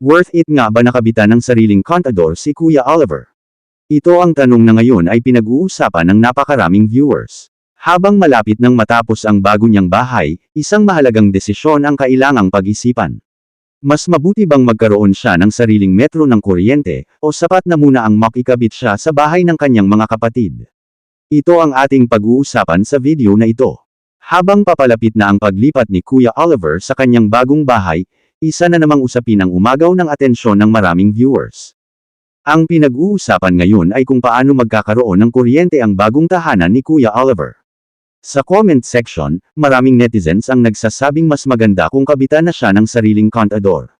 Worth it nga ba nakabitan ng sariling kontador si Kuya Oliver? Ito ang tanong na ngayon ay pinag-uusapan ng napakaraming viewers. Habang malapit nang matapos ang bago niyang bahay, isang mahalagang desisyon ang kailangang pag-isipan. Mas mabuti bang magkaroon siya ng sariling metro ng kuryente, o sapat na muna ang makikabit siya sa bahay ng kanyang mga kapatid? Ito ang ating pag-uusapan sa video na ito. Habang papalapit na ang paglipat ni Kuya Oliver sa kanyang bagong bahay, isa na namang usapin ang umagaw ng atensyon ng maraming viewers. Ang pinag-uusapan ngayon ay kung paano magkakaroon ng kuryente ang bagong tahanan ni Kuya Oliver. Sa comment section, maraming netizens ang nagsasabing mas maganda kung kabitan na siya ng sariling kontador.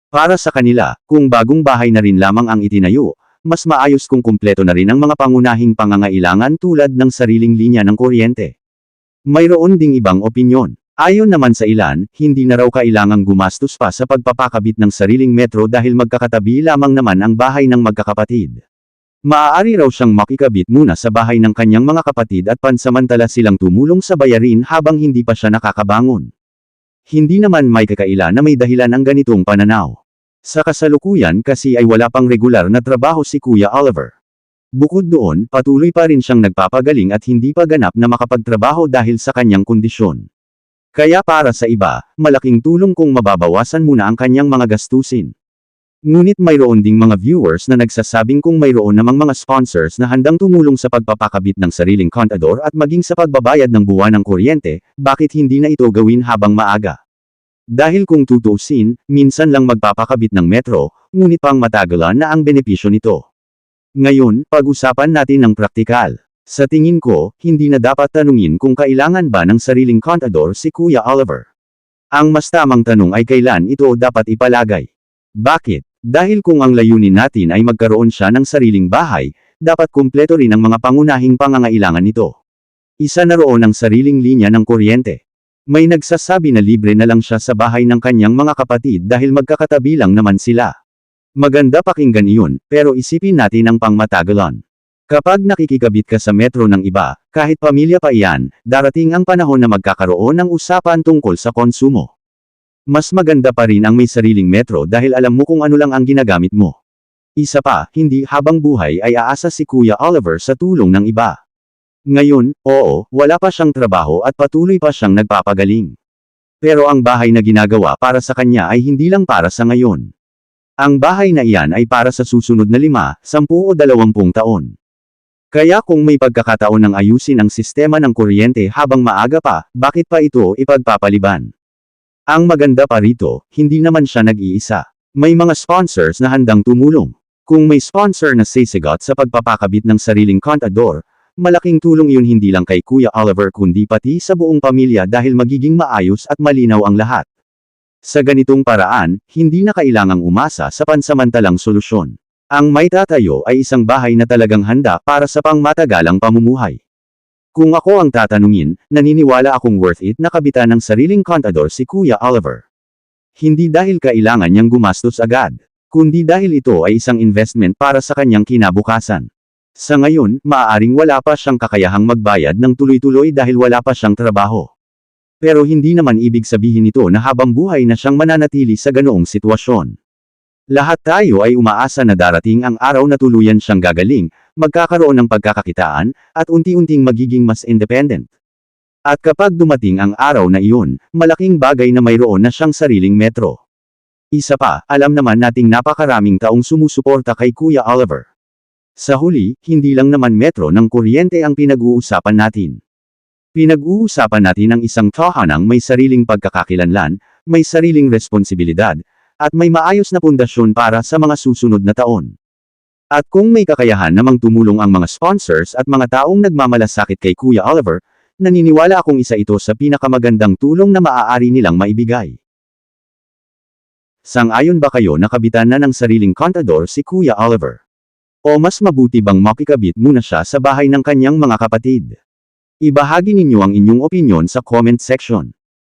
Para sa kanila, kung bagong bahay na rin lamang ang itinayo, mas maayos kung kumpleto na rin ang mga pangunahing pangangailangan tulad ng sariling linya ng kuryente. Mayroon ding ibang opinyon. Ayon naman sa ilan, hindi na raw kailangang gumastos pa sa pagpapakabit ng sariling metro dahil magkakatabi lamang naman ang bahay ng magkakapatid. Maaari raw siyang makikabit muna sa bahay ng kanyang mga kapatid at pansamantala silang tumulong sa bayarin habang hindi pa siya nakakabangon. Hindi naman may kakaila na may dahilan ang ganitong pananaw. Sa kasalukuyan kasi ay wala pang regular na trabaho si Kuya Oliver. Bukod doon, patuloy pa rin siyang nagpapagaling at hindi pa ganap na makapagtrabaho dahil sa kanyang kondisyon. Kaya para sa iba, malaking tulong kung mababawasan muna ang kanyang mga gastusin. Ngunit mayroon ding mga viewers na nagsasabing kung mayroon namang mga sponsors na handang tumulong sa pagpapakabit ng sariling kontador at maging sa pagbabayad ng buwan ng kuryente, bakit hindi na ito gawin habang maaga? Dahil kung tutuusin, minsan lang magpapakabit ng metro, ngunit pang matagalan na ang benepisyo nito. Ngayon, pag-usapan natin ng praktikal. Sa tingin ko, hindi na dapat tanungin kung kailangan ba ng sariling kontador si Kuya Oliver. Ang mas tamang tanong ay kailan ito dapat ipalagay. Bakit? Dahil kung ang layunin natin ay magkaroon siya ng sariling bahay, dapat kumpleto rin ang mga pangunahing pangangailangan nito. Isa na roon ang sariling linya ng kuryente. May nagsasabi na libre na lang siya sa bahay ng kanyang mga kapatid dahil magkakatabi lang naman sila. Maganda pakinggan iyon, pero isipin natin ang pangmatagalan. Kapag nakikikabit ka sa metro ng iba, kahit pamilya pa iyan, darating ang panahon na magkakaroon ng usapan tungkol sa konsumo. Mas maganda pa rin ang may sariling metro dahil alam mo kung ano lang ang ginagamit mo. Isa pa, hindi habang buhay ay aasa si Kuya Oliver sa tulong ng iba. Ngayon, oo, wala pa siyang trabaho at patuloy pa siyang nagpapagaling. Pero ang bahay na ginagawa para sa kanya ay hindi lang para sa ngayon. Ang bahay na iyan ay para sa susunod na 5, 10 o 20 taon. Kaya kung may pagkakataon ng ayusin ang sistema ng kuryente habang maaga pa, bakit pa ito ipagpapaliban? Ang maganda pa rito, hindi naman siya nag-iisa. May mga sponsors na handang tumulong. Kung may sponsor na sisigot sa pagpapakabit ng sariling kontador, malaking tulong yun hindi lang kay Kuya Oliver kundi pati sa buong pamilya dahil magiging maayos at malinaw ang lahat. Sa ganitong paraan, hindi na kailangang umasa sa pansamantalang solusyon. Ang may tatayo ay isang bahay na talagang handa para sa pangmatagalang pamumuhay. Kung ako ang tatanungin, naniniwala akong worth it na kabitan ng sariling kontador si Kuya Oliver. Hindi dahil kailangan niyang gumastos agad, kundi dahil ito ay isang investment para sa kanyang kinabukasan. Sa ngayon, maaaring wala pa siyang kakayahang magbayad ng tuloy-tuloy dahil wala pa siyang trabaho. Pero hindi naman ibig sabihin ito na habang buhay na siyang mananatili sa ganoong sitwasyon. Lahat tayo ay umaasa na darating ang araw na tuluyan siyang gagaling, magkakaroon ng pagkakakitaan, at unti-unting magiging mas independent. At kapag dumating ang araw na iyon, malaking bagay na mayroon na siyang sariling metro. Isa pa, alam naman nating napakaraming taong sumusuporta kay Kuya Oliver. Sa huli, hindi lang naman metro ng kuryente ang pinag-uusapan natin. Pinag-uusapan natin ang isang tahanang may sariling pagkakakilanlan, may sariling responsibilidad, at may maayos na pundasyon para sa mga susunod na taon. At kung may kakayahan namang tumulong ang mga sponsors at mga taong nagmamalasakit kay Kuya Oliver, naniniwala akong isa ito sa pinakamagandang tulong na maaari nilang maibigay. Sang-ayon ba kayo na kabitan na ng sariling kontador si Kuya Oliver? O mas mabuti bang makikabit muna siya sa bahay ng kanyang mga kapatid? Ibahagi ninyo ang inyong opinyon sa comment section.